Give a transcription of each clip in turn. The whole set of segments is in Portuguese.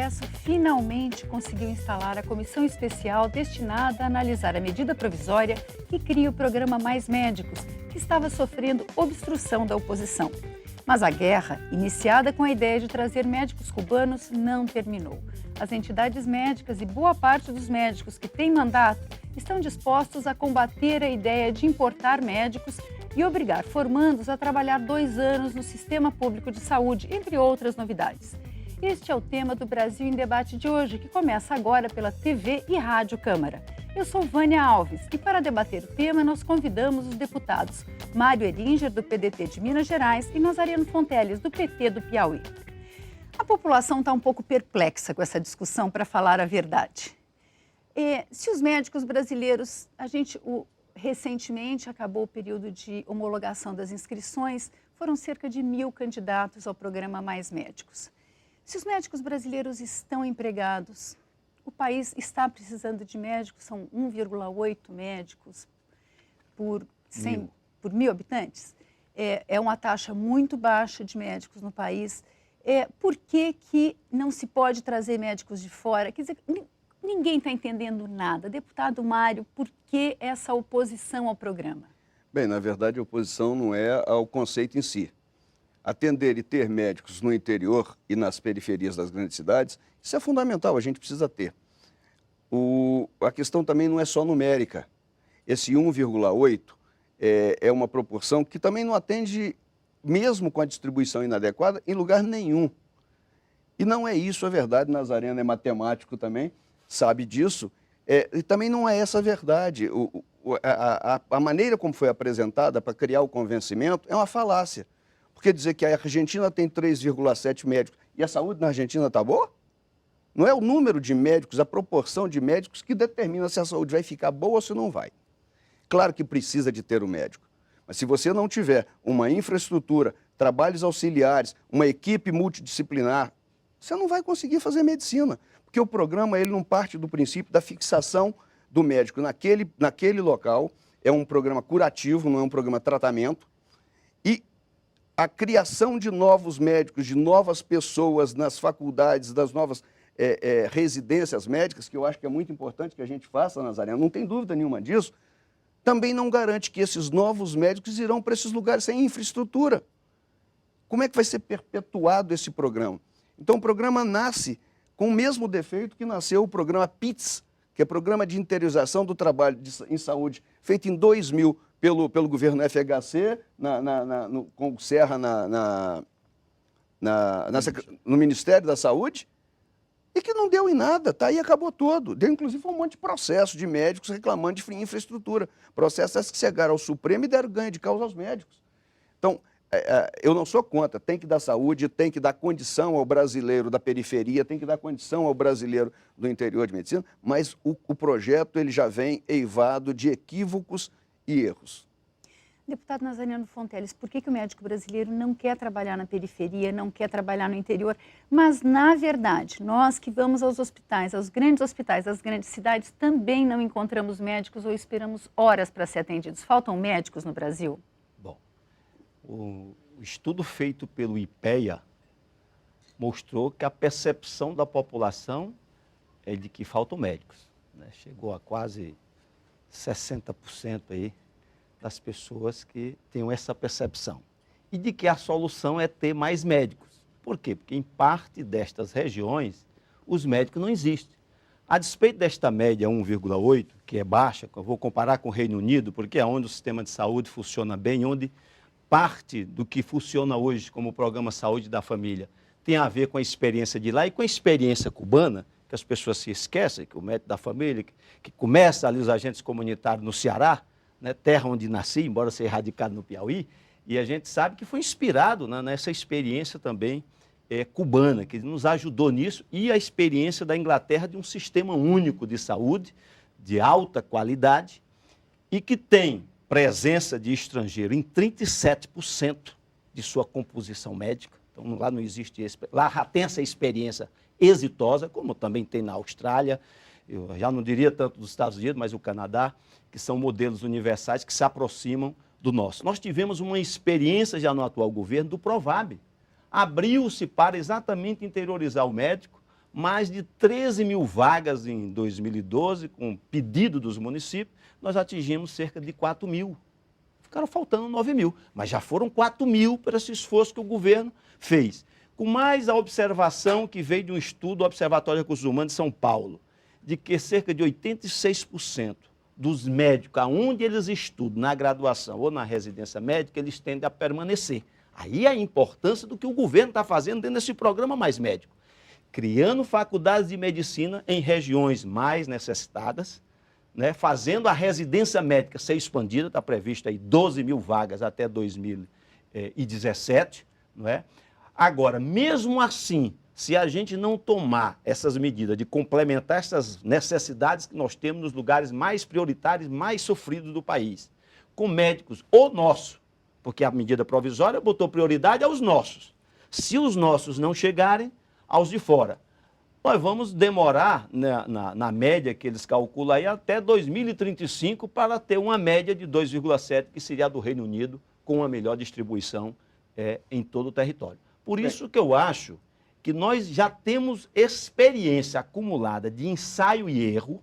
Congresso finalmente conseguiu instalar a comissão especial destinada a analisar a medida provisória que cria o programa Mais Médicos, que estava sofrendo obstrução da oposição. Mas a guerra, iniciada com a ideia de trazer médicos cubanos, não terminou. As entidades médicas e boa parte dos médicos que têm mandato estão dispostos a combater a ideia de importar médicos e obrigar formandos a trabalhar 2 anos no sistema público de saúde, entre outras novidades. Este é o tema do Brasil em Debate de hoje, que começa agora pela TV e Rádio Câmara. Eu sou Vânia Alves e para debater o tema nós convidamos os deputados Mário Eringer, do PDT de Minas Gerais, e Nazareno Fonteles, do PT do Piauí. A população está um pouco perplexa com essa discussão, para falar a verdade. Se os médicos brasileiros, recentemente acabou o período de homologação das inscrições, foram cerca de 1.000 candidatos ao programa Mais Médicos. Se os médicos brasileiros estão empregados, o país está precisando de médicos, são 1,8 médicos por 1.000 habitantes. É uma taxa muito baixa de médicos no país. Por que não se pode trazer médicos de fora? Quer dizer, ninguém está entendendo nada. Deputado Mário, por que essa oposição ao programa? Bem, na verdade, a oposição não é ao conceito em si. Atender e ter médicos no interior e nas periferias das grandes cidades, isso é fundamental, a gente precisa ter. A questão também não é só numérica. Esse 1,8 é uma proporção que também não atende, mesmo com a distribuição inadequada, em lugar nenhum. E não é isso a verdade. Nazareno é matemático também, sabe disso. E também não é essa a verdade. A maneira como foi apresentada para criar o convencimento é uma falácia. Porque dizer que a Argentina tem 3,7 médicos e a saúde na Argentina está boa? Não é o número de médicos, a proporção de médicos que determina se a saúde vai ficar boa ou se não vai. Claro que precisa de ter o médico, mas se você não tiver uma infraestrutura, trabalhos auxiliares, uma equipe multidisciplinar, você não vai conseguir fazer medicina, porque o programa ele não parte do princípio da fixação do médico naquele local. É um programa curativo, não é um programa tratamento, e a criação de novos médicos, de novas pessoas nas faculdades, das novas residências médicas, que eu acho que é muito importante que a gente faça, Nazareno, não tem dúvida nenhuma disso, também não garante que esses novos médicos irão para esses lugares sem infraestrutura. Como é que vai ser perpetuado esse programa? Então, o programa nasce com o mesmo defeito que nasceu o programa PITS, que é Programa de Interiorização do Trabalho em Saúde, feito em 2000 pelo governo FHC, com o Serra no Ministério da Saúde, e que não deu em nada, tá? E acabou todo. Deu, inclusive, um monte de processo de médicos reclamando de infraestrutura. Processos que chegaram ao Supremo e deram ganho de causa aos médicos. Então, eu não sou contra, tem que dar saúde, tem que dar condição ao brasileiro da periferia, tem que dar condição ao brasileiro do interior de medicina, mas o projeto ele já vem eivado de equívocos e erros. Deputado Nazareno Fonteles, por que o médico brasileiro não quer trabalhar na periferia, não quer trabalhar no interior? Mas, na verdade, nós que vamos aos hospitais, aos grandes hospitais das grandes cidades, também não encontramos médicos ou esperamos horas para ser atendidos. Faltam médicos no Brasil? Bom, o estudo feito pelo IPEA mostrou que a percepção da população é de que faltam médicos, né? Chegou a quase 60% aí das pessoas que têm essa percepção. E de que a solução é ter mais médicos. Por quê? Porque em parte destas regiões, os médicos não existem. A despeito desta média 1,8, que é baixa, que eu vou comparar com o Reino Unido, porque é onde o sistema de saúde funciona bem, onde parte do que funciona hoje como o Programa Saúde da Família tem a ver com a experiência de lá e com a experiência cubana, que as pessoas se esquecem, que o médico da família, que começa ali os agentes comunitários no Ceará, né, terra onde nasci, embora seja radicado no Piauí, e a gente sabe que foi inspirado, né, nessa experiência também cubana, que nos ajudou nisso, e a experiência da Inglaterra de um sistema único de saúde, de alta qualidade, e que tem presença de estrangeiro em 37% de sua composição médica. Então, lá não existe, lá já tem essa experiência exitosa, como também tem na Austrália, eu já não diria tanto dos Estados Unidos, mas o Canadá, que são modelos universais que se aproximam do nosso. Nós tivemos uma experiência já no atual governo do Provab. Abriu-se para exatamente interiorizar o médico, mais de 13 mil vagas em 2012, com pedido dos municípios, nós atingimos cerca de 4 mil. Ficaram faltando 9 mil, mas já foram 4 mil para esse esforço que o governo fez. Com mais a observação que veio de um estudo do Observatório de Recursos Humanos de São Paulo, de que cerca de 86% dos médicos, aonde eles estudam, na graduação ou na residência médica, eles tendem a permanecer. Aí a importância do que o governo está fazendo dentro desse programa Mais Médico. Criando faculdades de medicina em regiões mais necessitadas, né, fazendo a residência médica ser expandida, está previsto aí 12 mil vagas até 2017, não é? Agora, mesmo assim, se a gente não tomar essas medidas de complementar essas necessidades que nós temos nos lugares mais prioritários, mais sofridos do país, com médicos ou nosso, porque a medida provisória botou prioridade aos nossos. Se os nossos não chegarem, aos de fora. Nós vamos demorar, na média que eles calculam aí, até 2035 para ter uma média de 2,7, que seria a do Reino Unido, com uma melhor distribuição em todo o território. Por isso que eu acho que nós já temos experiência acumulada de ensaio e erro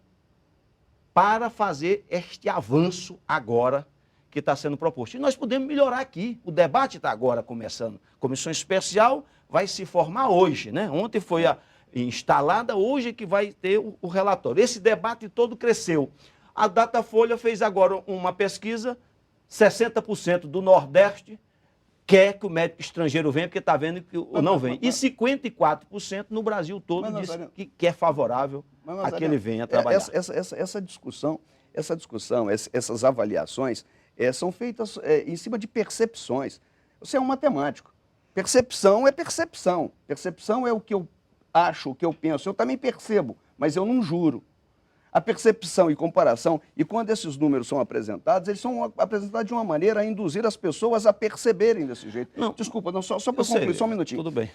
para fazer este avanço agora que está sendo proposto. E nós podemos melhorar aqui. O debate está agora começando. Comissão especial vai se formar hoje, né? Ontem foi instalada, hoje é que vai ter o relatório. Esse debate todo cresceu. A Datafolha fez agora uma pesquisa, 60% do Nordeste quer que o médico estrangeiro venha, porque está vendo que não vem. E 54% no Brasil todo diz que é favorável a que ele venha trabalhar. Essa discussão, essas avaliações são feitas em cima de percepções. Você é um matemático. Percepção é percepção. Percepção é o que eu acho, o que eu penso. Eu também percebo, mas eu não juro. A percepção e comparação, e quando esses números são apresentados, eles são apresentados de uma maneira a induzir as pessoas a perceberem desse jeito. Não, desculpa, não, só para concluir, só um minutinho. Tudo bem.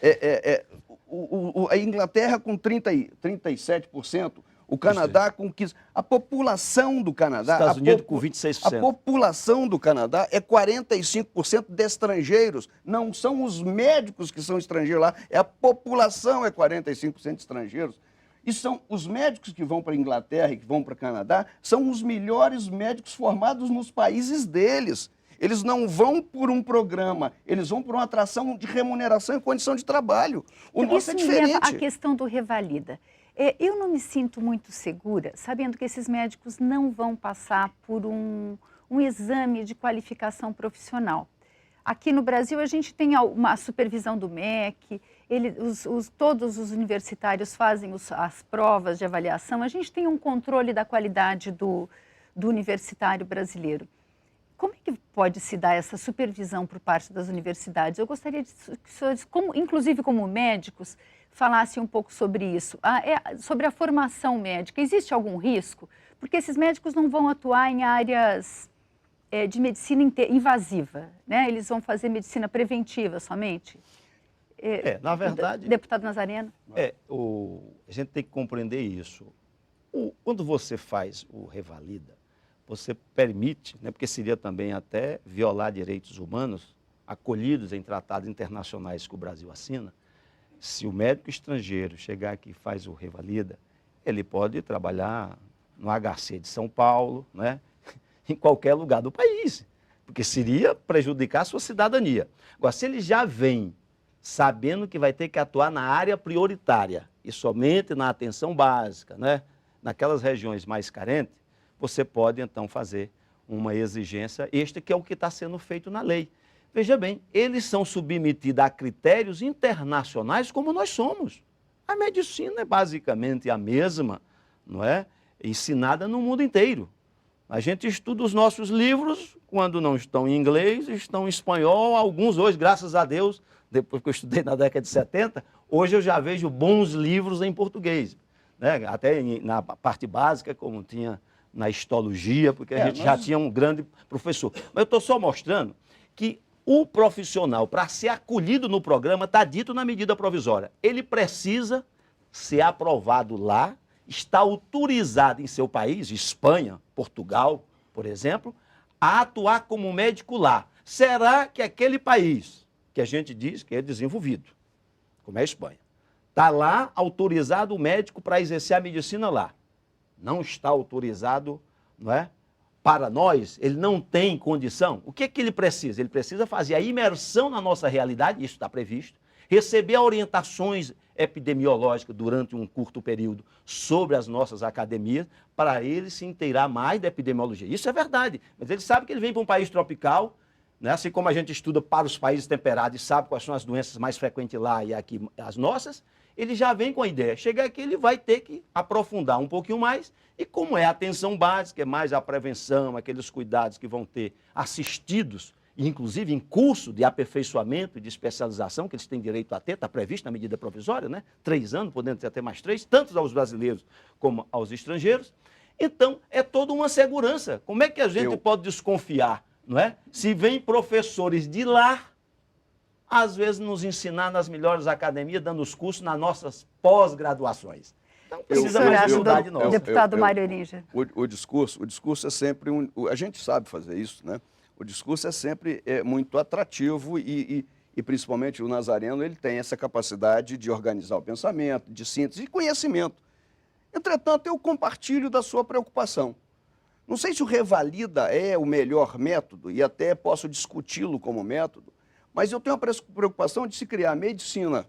A Inglaterra com 37%, o Canadá com 15%. A população do Canadá... Estados Unidos com 26%. A população do Canadá é 45% de estrangeiros. Não são os médicos que são estrangeiros lá, a população é 45% de estrangeiros. E são os médicos que vão para a Inglaterra e que vão para o Canadá, são os melhores médicos formados nos países deles. Eles não vão por um programa, eles vão por uma atração de remuneração e condição de trabalho. O nosso é diferente. Isso me leva à questão do Revalida. Eu não me sinto muito segura, sabendo que esses médicos não vão passar por um exame de qualificação profissional. Aqui no Brasil, a gente tem uma supervisão do MEC, todos os universitários fazem as provas de avaliação, a gente tem um controle da qualidade do universitário brasileiro. Como é que pode se dar essa supervisão por parte das universidades? Eu gostaria que os senhores, inclusive como médicos, falassem um pouco sobre isso, sobre a formação médica. Existe algum risco? Porque esses médicos não vão atuar em áreas de medicina invasiva, né? Eles vão fazer medicina preventiva somente? Na verdade... Deputado Nazareno? A gente tem que compreender isso. Quando você faz o Revalida, você permite, né, porque seria também até violar direitos humanos acolhidos em tratados internacionais que o Brasil assina. Se o médico estrangeiro chegar aqui e faz o Revalida, ele pode trabalhar no HC de São Paulo, né, em qualquer lugar do país, porque seria prejudicar a sua cidadania. Agora, se ele já vem sabendo que vai ter que atuar na área prioritária e somente na atenção básica, né, naquelas regiões mais carentes, você pode, então, fazer uma exigência extra, que é o que está sendo feito na lei. Veja bem, eles são submetidos a critérios internacionais como nós somos. A medicina é basicamente a mesma, não é? Ensinada no mundo inteiro. A gente estuda os nossos livros, quando não estão em inglês, estão em espanhol, alguns hoje, graças a Deus, depois que eu estudei na década de 70, hoje eu já vejo bons livros em português, né? Até na parte básica, como tinha na histologia, porque a gente já tinha um grande professor. Mas eu estou só mostrando que o profissional, para ser acolhido no programa, está dito na medida provisória. Ele precisa ser aprovado lá, está autorizado em seu país, Espanha, Portugal, por exemplo, a atuar como médico lá. Será que aquele país que a gente diz que é desenvolvido, como é a Espanha, Está lá autorizado o médico para exercer a medicina lá. Não está autorizado, não é? Para nós, ele não tem condição. O que é que ele precisa? Ele precisa fazer a imersão na nossa realidade, isso está previsto, receber orientações epidemiológicas durante um curto período sobre as nossas academias, para ele se inteirar mais da epidemiologia. Isso é verdade, mas ele sabe que ele vem para um país tropical, né? Assim como a gente estuda para os países temperados e sabe quais são as doenças mais frequentes lá e aqui as nossas, ele já vem com a ideia. Chegar aqui, ele vai ter que aprofundar um pouquinho mais, e como é a atenção básica, é mais a prevenção, aqueles cuidados que vão ter assistidos, inclusive em curso de aperfeiçoamento e de especialização, que eles têm direito a ter, está previsto na medida provisória, né? 3 anos, podendo ter até mais 3, tanto aos brasileiros como aos estrangeiros. Então, é toda uma segurança. Como é que a gente pode desconfiar, não é? Se vem professores de lá, às vezes nos ensinar nas melhores academias, dando os cursos nas nossas pós-graduações. Então, precisa mais humildade nossa. Deputado Mário Eringer. O discurso é sempre a gente sabe fazer isso, né? O discurso é sempre muito atrativo e principalmente o Nazareno, ele tem essa capacidade de organizar o pensamento, de síntese e conhecimento. Entretanto, eu compartilho da sua preocupação. Não sei se o Revalida é o melhor método, e até posso discuti-lo como método, mas eu tenho a preocupação de se criar medicina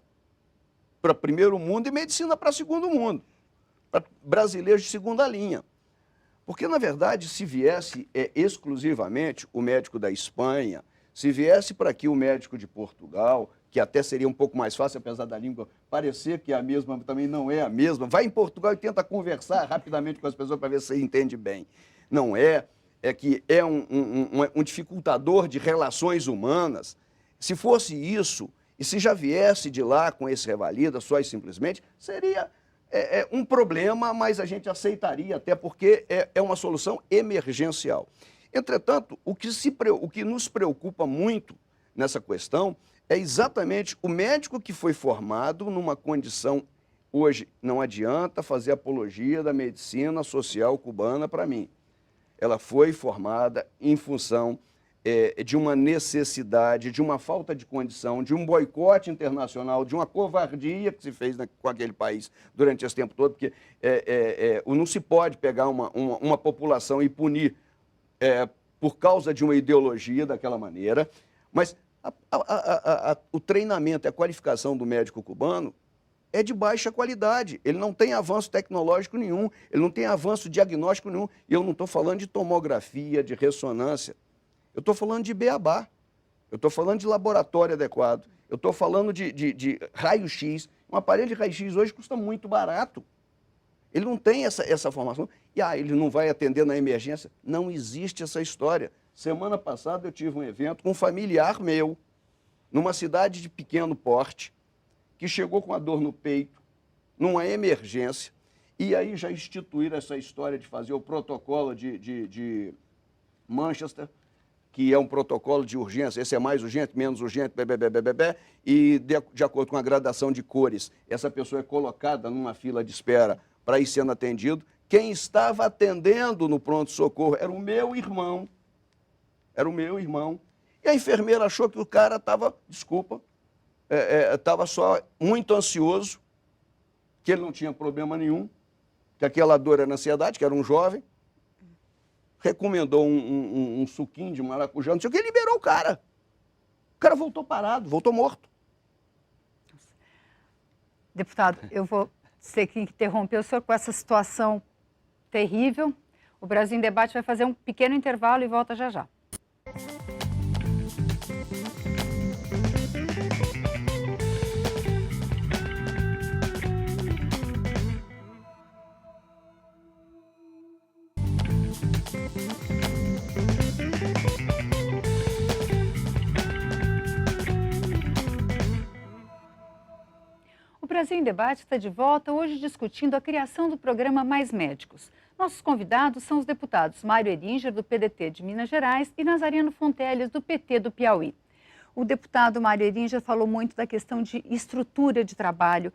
para primeiro mundo e medicina para segundo mundo, para brasileiros de segunda linha. Porque, na verdade, se viesse exclusivamente o médico da Espanha, se viesse para aqui o médico de Portugal, que até seria um pouco mais fácil, apesar da língua parecer que é a mesma, também não é a mesma, vai em Portugal e tenta conversar rapidamente com as pessoas para ver se você entende bem. Não é, que é um dificultador de relações humanas. Se fosse isso, e se já viesse de lá com esse Revalida, só e simplesmente, seria um problema, mas a gente aceitaria, até porque é uma solução emergencial. Entretanto, o que nos preocupa muito nessa questão é exatamente o médico que foi formado numa condição. Hoje, não adianta fazer apologia da medicina social cubana para mim. Ela foi formada em função de uma necessidade, de uma falta de condição, de um boicote internacional, de uma covardia que se fez com aquele país durante esse tempo todo, porque não se pode pegar uma população e punir por causa de uma ideologia daquela maneira, mas o treinamento e a qualificação do médico cubano é de baixa qualidade, ele não tem avanço tecnológico nenhum, ele não tem avanço diagnóstico nenhum, e eu não estou falando de tomografia, de ressonância, eu estou falando de beabá, eu estou falando de laboratório adequado, eu estou falando de raio-x. Um aparelho de raio-x hoje custa muito barato. Ele não tem essa formação. E ele não vai atender na emergência. Não existe essa história. Semana passada eu tive um evento com um familiar meu, numa cidade de pequeno porte, que chegou com a dor no peito, numa emergência, e aí já instituíram essa história de fazer o protocolo de Manchester, que é um protocolo de urgência, esse é mais urgente, menos urgente, e de acordo com a gradação de cores, essa pessoa é colocada numa fila de espera para ir sendo atendido. Quem estava atendendo no pronto-socorro era o meu irmão. E a enfermeira achou que o cara estava, estava só muito ansioso, que ele não tinha problema nenhum, que aquela dor era ansiedade, que era um jovem. Recomendou um suquinho de maracujá, não sei o que, liberou o cara. O cara voltou parado, voltou morto. Deputado, eu vou ter que interromper o senhor com essa situação terrível. O Brasil em Debate vai fazer um pequeno intervalo e volta já já. O Brasil em Debate está de volta, hoje discutindo a criação do programa Mais Médicos. Nossos convidados são os deputados Mário Eringer, do PDT de Minas Gerais, e Nazareno Fonteles, do PT do Piauí. O deputado Mário Eringer falou muito da questão de estrutura de trabalho.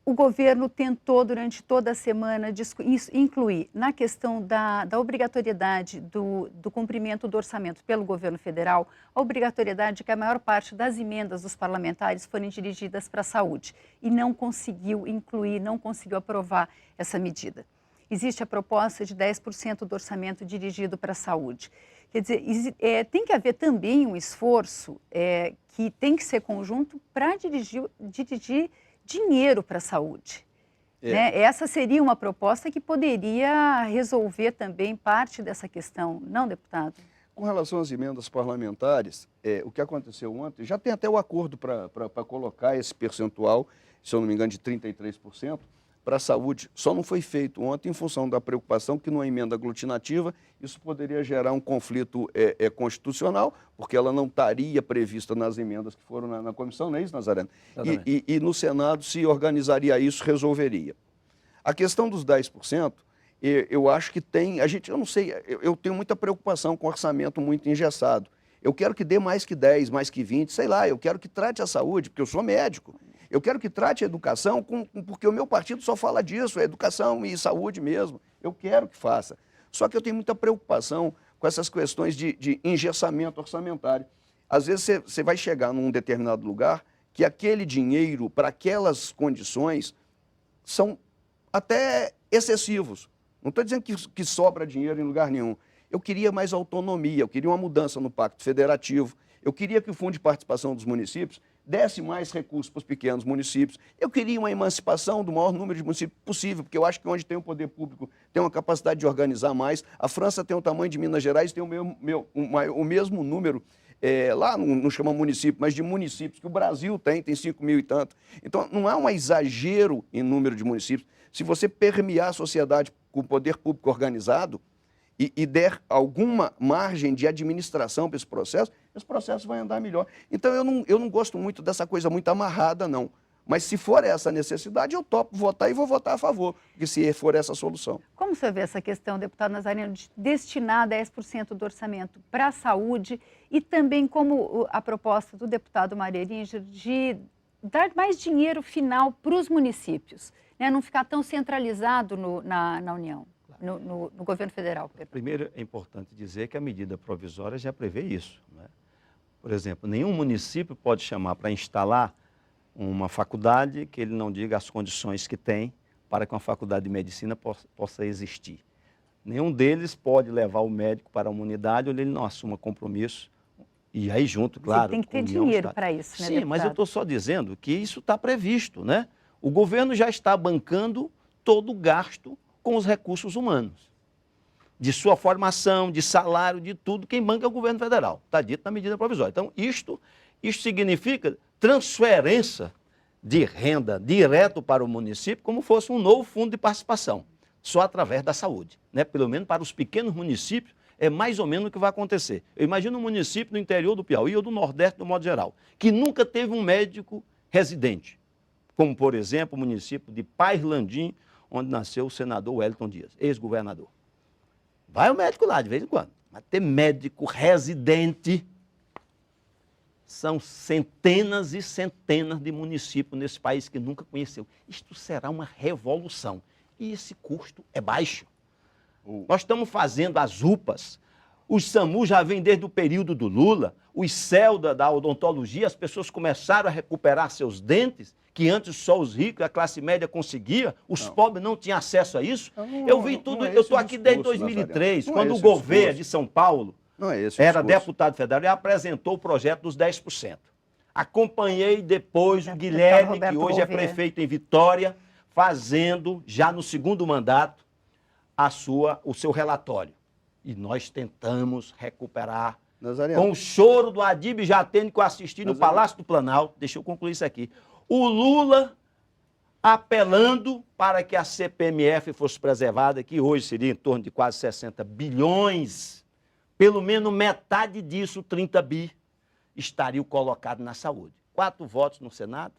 O governo tentou, durante toda a semana, incluir na questão da obrigatoriedade do cumprimento do orçamento pelo governo federal, a obrigatoriedade de que a maior parte das emendas dos parlamentares forem dirigidas para a saúde. E não conseguiu incluir, não conseguiu aprovar essa medida. Existe a proposta de 10% do orçamento dirigido para a saúde. Quer dizer, tem que haver também um esforço que tem que ser conjunto para dirigir dinheiro para a saúde. Né? Essa seria uma proposta que poderia resolver também parte dessa questão, não, deputado? Com relação às emendas parlamentares, o que aconteceu ontem, já tem até o acordo para colocar esse percentual, se eu não me engano, de 33%, para a saúde. Só não foi feito ontem em função da preocupação que numa emenda aglutinativa isso poderia gerar um conflito constitucional, porque ela não estaria prevista nas emendas que foram na comissão, não é isso, Nazareno? E no Senado se organizaria isso, resolveria. A questão dos 10%, eu acho que tem, eu não sei, eu tenho muita preocupação com orçamento muito engessado. Eu quero que dê mais que 10, mais que 20, sei lá, eu quero que trate a saúde, porque eu sou médico. Eu quero que trate a educação, porque o meu partido só fala disso, é educação e saúde mesmo. Eu quero que faça. Só que eu tenho muita preocupação com essas questões de engessamento orçamentário. Às vezes você vai chegar num determinado lugar que aquele dinheiro para aquelas condições são até excessivos. Não estou dizendo que sobra dinheiro em lugar nenhum. Eu queria mais autonomia, eu queria uma mudança no Pacto Federativo, eu queria que o Fundo de Participação dos Municípios desse mais recursos para os pequenos municípios. Eu queria uma emancipação do maior número de municípios possível, porque eu acho que onde tem o poder público tem uma capacidade de organizar mais. A França tem o tamanho de Minas Gerais, tem o mesmo número, lá não chama município, mas de municípios, que o Brasil tem 5 mil e tanto. Então, não há um exagero em número de municípios. Se você permear a sociedade com o poder público organizado e der alguma margem de administração para esse processo vai andar melhor. Então, eu não gosto muito dessa coisa muito amarrada, não. Mas se for essa necessidade, eu topo votar e vou votar a favor, porque se for essa a solução. Como você vê essa questão, deputado Nazareno, de destinar 10% do orçamento para a saúde e também como a proposta do deputado Mário Eringer de dar mais dinheiro final para os municípios, né? Não ficar tão centralizado na União? No governo federal. Primeiro, é importante dizer que a medida provisória já prevê isso. Né? Por exemplo, nenhum município pode chamar para instalar uma faculdade que ele não diga as condições que tem para que uma faculdade de medicina possa existir. Nenhum deles pode levar o médico para uma unidade onde ele não assuma compromisso. E aí junto, claro... Você tem que ter dinheiro para isso, né, Sim, deputado? mas eu estou só dizendo que isso está previsto, né? O governo já está bancando todo o gasto com os recursos humanos, de sua formação, de salário, de tudo, quem banca é o governo federal, está dito na medida provisória. Então, isto significa transferência de renda direto para o município, como fosse um novo fundo de participação, só através da saúde, né? Pelo menos para os pequenos municípios, é mais ou menos o que vai acontecer. Eu imagino um município no interior do Piauí ou do Nordeste, do modo geral, que nunca teve um médico residente, como, por exemplo, o município de Paz Landim, onde nasceu o senador Wellington Dias, ex-governador. Vai o médico lá de vez em quando, mas ter médico residente, são centenas e centenas de municípios nesse país que nunca conheceu. Isto será uma revolução e esse custo é baixo. Nós estamos fazendo as UPAs, os SAMU já vem desde o período do Lula, os CEL da odontologia, as pessoas começaram a recuperar seus dentes, que antes só os ricos, a classe média conseguia, os pobres não tinham acesso a isso. Eu vi tudo, eu estou aqui desde 2003, quando o Gouveia de São Paulo era deputado federal e apresentou o projeto dos 10%. Acompanhei depois o Guilherme, que hoje é prefeito em Vitória, fazendo, já no segundo mandato, o seu relatório. E nós tentamos recuperar, Nazareno, com o choro do Adíbio Jatene que eu assisti no Palácio do Planalto. Deixa eu concluir isso aqui. O Lula apelando para que a CPMF fosse preservada, que hoje seria em torno de quase 60 bilhões, pelo menos metade disso, 30 bi, estaria colocado na saúde. 4 votos no Senado,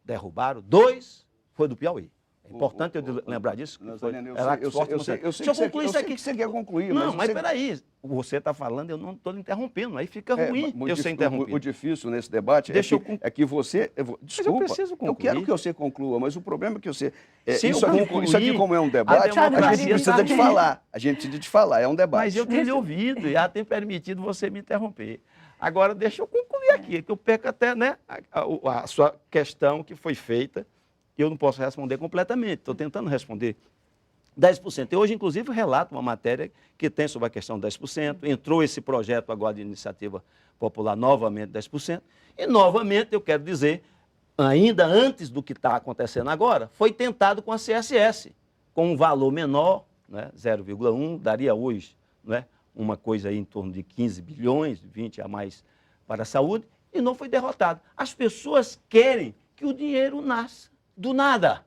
derrubaram, 2 foi do Piauí. É importante eu lembrar disso. Nazareno, Eu sei que você quer concluir. Não, mas peraí. Você está falando, eu não estou lhe interrompendo. Aí fica ruim eu ser interrompido. O difícil nesse debate é que você... Desculpa, eu preciso concluir. Eu quero que você conclua, mas o problema é que você... Isso aqui, como é um debate, a gente precisa de falar. A gente precisa de falar, é um debate. Mas eu tenho lhe ouvido e já tenho permitido você me interromper. Agora, deixa eu concluir aqui, que eu perco até, né, a sua questão que foi feita. Eu não posso responder completamente, estou tentando responder 10%. Eu hoje, inclusive, relato uma matéria que tem sobre a questão 10%, entrou esse projeto agora de iniciativa popular, novamente 10%, e novamente eu quero dizer, ainda antes do que está acontecendo agora, foi tentado com a CSS, com um valor menor, né, 0,1, daria hoje, né, uma coisa aí em torno de 15 bilhões, 20 a mais para a saúde, e não foi derrotado. As pessoas querem que o dinheiro nasça do nada.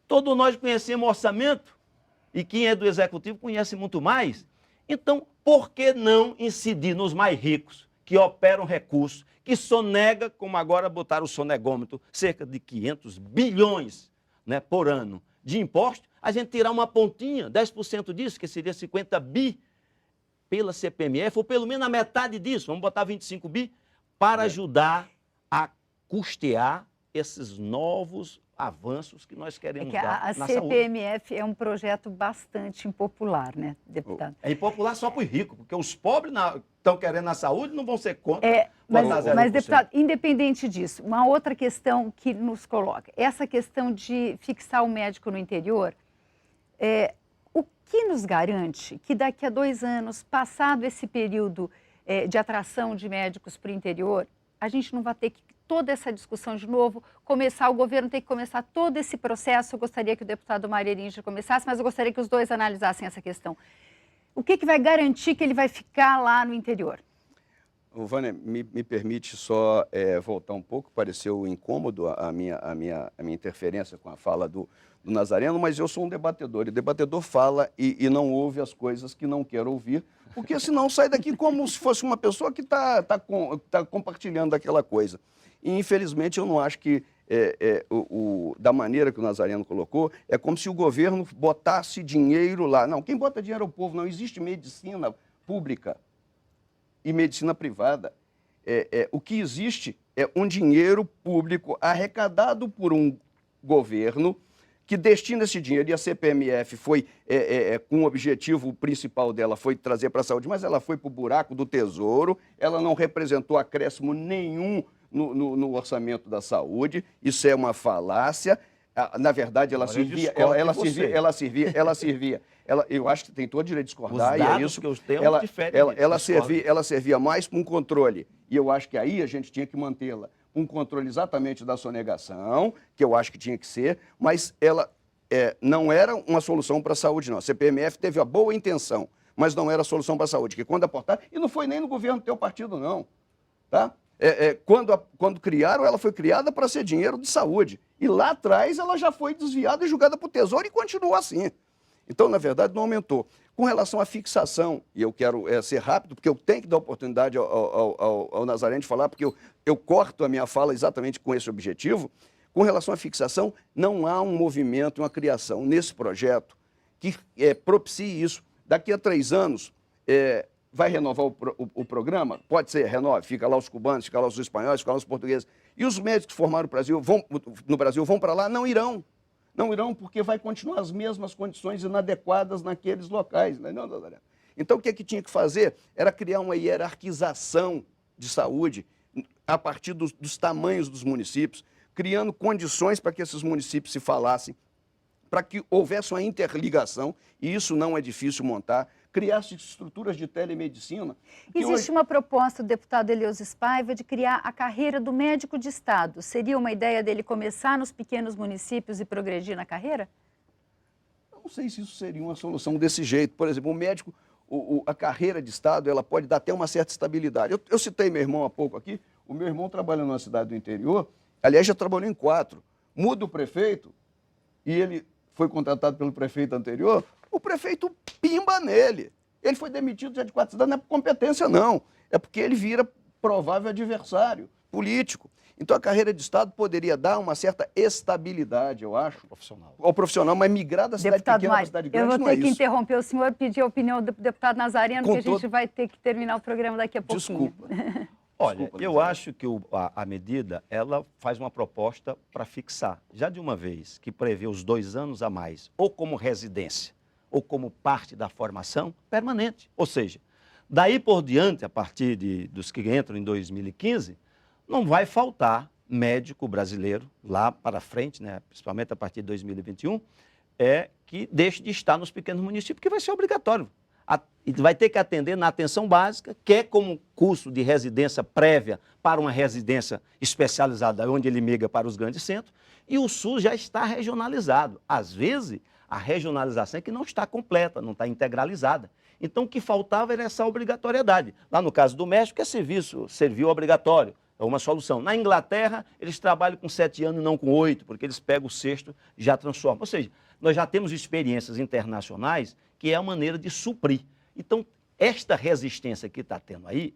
Todos nós conhecemos orçamento, e quem é do executivo conhece muito mais. Então, por que não incidir nos mais ricos, que operam recursos, que sonega, como agora botaram o sonegômetro, cerca de 500 bilhões, né, por ano de imposto, a gente tirar uma pontinha, 10% disso, que seria 50 bi, pela CPMF, ou pelo menos a metade disso, vamos botar 25 bi, para ajudar a custear esses novos avanços que nós queremos dar na saúde. A CPMF é um projeto bastante impopular, né, deputado? É impopular só para os ricos, porque os pobres estão querendo a saúde e não vão ser contra. Mas, deputado, independente disso, uma outra questão que nos coloca, essa questão de fixar o médico no interior, o que nos garante que daqui a 2 anos, passado esse período de atração de médicos para o interior, a gente não vai ter que toda essa discussão de novo, o governo tem que começar todo esse processo. Eu gostaria que o deputado Mário Eringer começasse, mas eu gostaria que os dois analisassem essa questão. O que vai garantir que ele vai ficar lá no interior? Vânia, me permite só voltar um pouco, pareceu incômodo a minha interferência com a fala do Nazareno, mas eu sou um debatedor, e debatedor fala e não ouve as coisas que não quer ouvir, porque senão sai daqui como se fosse uma pessoa que está compartilhando aquela coisa. E, infelizmente, eu não acho que, da maneira que o Nazareno colocou, é como se o governo botasse dinheiro lá. Não, quem bota dinheiro é o povo. Não existe medicina pública e medicina privada. O que existe é um dinheiro público arrecadado por um governo que destina esse dinheiro, e a CPMF foi, com o objetivo principal dela, foi trazer para a saúde, mas ela foi para o buraco do tesouro, ela não representou acréscimo nenhum no orçamento da saúde. Isso é uma falácia. Na verdade, ela servia. Eu acho que tem todo o direito de discordar. Os dados e é isso que eu tenho ela servia mais para um controle. E eu acho que aí a gente tinha que mantê-la. Um controle exatamente da sonegação, que eu acho que tinha que ser, mas ela não era uma solução para a saúde, não. A CPMF teve a boa intenção, mas não era a solução para a saúde. Que quando aportaram, e não foi nem no governo do teu partido, não. Tá? Quando criaram, ela foi criada para ser dinheiro de saúde. E lá atrás ela já foi desviada e jogada para o Tesouro e continua assim. Então, na verdade, não aumentou. Com relação à fixação, e eu quero ser rápido, porque eu tenho que dar oportunidade ao Nazareno de falar, porque eu corto a minha fala exatamente com esse objetivo. Com relação à fixação, não há um movimento, uma criação nesse projeto que propicie isso. Daqui a 3 anos... vai renovar o programa? Pode ser, renove. Fica lá os cubanos, fica lá os espanhóis, fica lá os portugueses. E os médicos que formaram no Brasil vão para lá? Não irão. Não irão porque vai continuar as mesmas condições inadequadas naqueles locais. Não, Nazareno? Então, o que tinha que fazer era criar uma hierarquização de saúde a partir dos tamanhos dos municípios, criando condições para que esses municípios se falassem, para que houvesse uma interligação, e isso não é difícil montar, criar-se estruturas de telemedicina. Existe uma proposta do deputado Eleusis Paiva de criar a carreira do médico de Estado. Seria uma ideia dele começar nos pequenos municípios e progredir na carreira? Eu não sei se isso seria uma solução desse jeito. Por exemplo, o médico, a carreira de Estado, ela pode dar até uma certa estabilidade. Eu citei meu irmão há pouco aqui. O meu irmão trabalha numa cidade do interior, aliás, já trabalhou em 4. Muda o prefeito e ele foi contratado pelo prefeito anterior, o prefeito pimba nele. Ele foi demitido já de 4 cidades, não é por competência, não. É porque ele vira provável adversário político. Então, a carreira de Estado poderia dar uma certa estabilidade, eu acho, Profissional. ao profissional, mas migrar da cidade Deputado pequena para a Mário, cidade eu grande vou não é ter que isso. interromper o senhor, pedir a opinião do deputado Nazariano, Com porque a gente todo- vai ter que terminar o programa daqui a pouquinho. Desculpa. Olha, Desculpa, eu Nazaré. acho que a medida, ela faz uma proposta para fixar, já de uma vez, que prevê os 2 anos a mais, ou como residência, ou como parte da formação permanente. Ou seja, daí por diante, a partir dos que entram em 2015, não vai faltar médico brasileiro lá para frente, né, principalmente a partir de 2021, que deixe de estar nos pequenos municípios, que vai ser obrigatório. E vai ter que atender na atenção básica, que é como curso de residência prévia para uma residência especializada, onde ele migra para os grandes centros, e o SUS já está regionalizado. Às vezes, a regionalização é que não está completa, não está integralizada. Então, o que faltava era essa obrigatoriedade. Lá no caso do México, é serviço obrigatório, é uma solução. Na Inglaterra, eles trabalham com 7 anos e não com 8, porque eles pegam o sexto e já transformam. Ou seja, nós já temos experiências internacionais que é a maneira de suprir. Então, esta resistência que está tendo aí,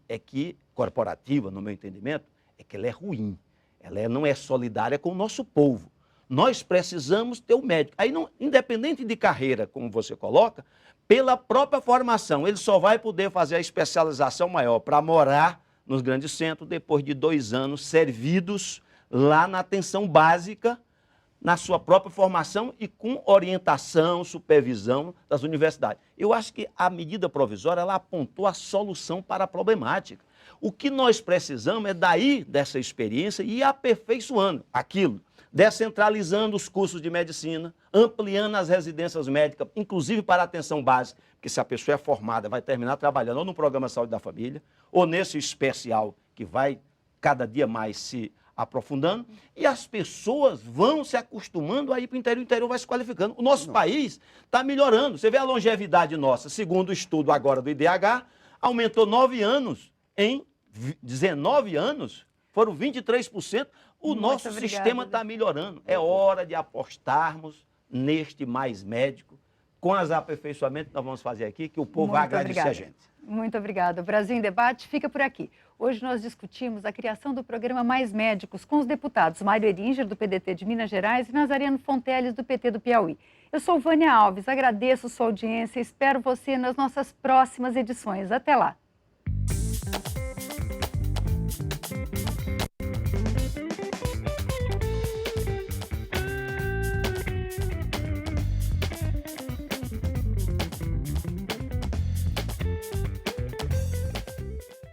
corporativa, no meu entendimento, é que ela é ruim. Ela não é solidária com o nosso povo. Nós precisamos ter o médico. Aí, independente de carreira, como você coloca, pela própria formação, ele só vai poder fazer a especialização maior para morar nos grandes centros depois de 2 anos servidos lá na atenção básica, na sua própria formação e com orientação, supervisão das universidades. Eu acho que a medida provisória ela apontou a solução para a problemática. O que nós precisamos é daí, dessa experiência, ir aperfeiçoando aquilo, descentralizando os cursos de medicina, ampliando as residências médicas, inclusive para a atenção básica, porque se a pessoa é formada, vai terminar trabalhando ou no Programa Saúde da Família, ou nesse especial que vai cada dia mais se aprofundando, e as pessoas vão se acostumando a ir para o interior vai se qualificando. O nosso país está melhorando. Você vê a longevidade nossa, segundo o estudo agora do IDH, aumentou 9 anos, em 19 anos, foram 23%. O nosso sistema está melhorando. É hora de apostarmos neste mais médico, com os aperfeiçoamentos que nós vamos fazer aqui, que o povo vai agradecer a gente. Muito obrigada. O Brasil em Debate fica por aqui. Hoje nós discutimos a criação do programa Mais Médicos com os deputados Mário Eringer, do PDT de Minas Gerais, e Nazariano Fonteles, do PT do Piauí. Eu sou Vânia Alves, agradeço sua audiência e espero você nas nossas próximas edições. Até lá!